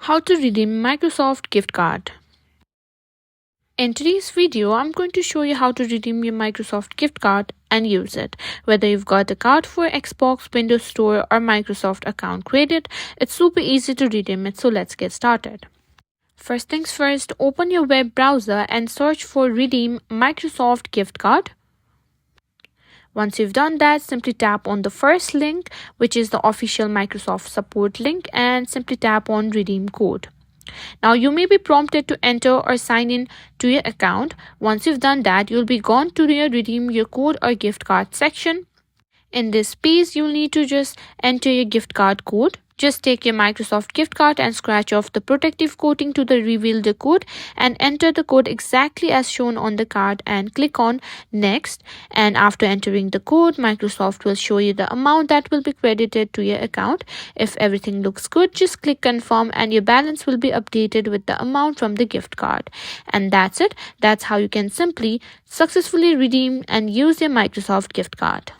How to redeem Microsoft gift card. In today's video, I'm going to show you how to redeem your Microsoft gift card and use it. Whether you've got a card for Xbox, Windows Store, or Microsoft account created, it's super easy to redeem it, so let's get started. First things first, open your web browser and search for Redeem Microsoft gift card. Once you've done that, simply tap on the first link, which is the official Microsoft support link, and simply tap on Redeem Code. Now you may be prompted to enter or sign in to your account. Once you've done that, you'll be gone to your Redeem Your Code or Gift Card section. In this space, you'll need to just enter your gift card code. Just take your Microsoft gift card and scratch off the protective coating to the reveal the code and enter the code exactly as shown on the card and click on next. And after entering the code, Microsoft will show you the amount that will be credited to your account. If everything looks good, just click confirm and your balance will be updated with the amount from the gift card. And that's it. That's how you can simply successfully redeem and use your Microsoft gift card.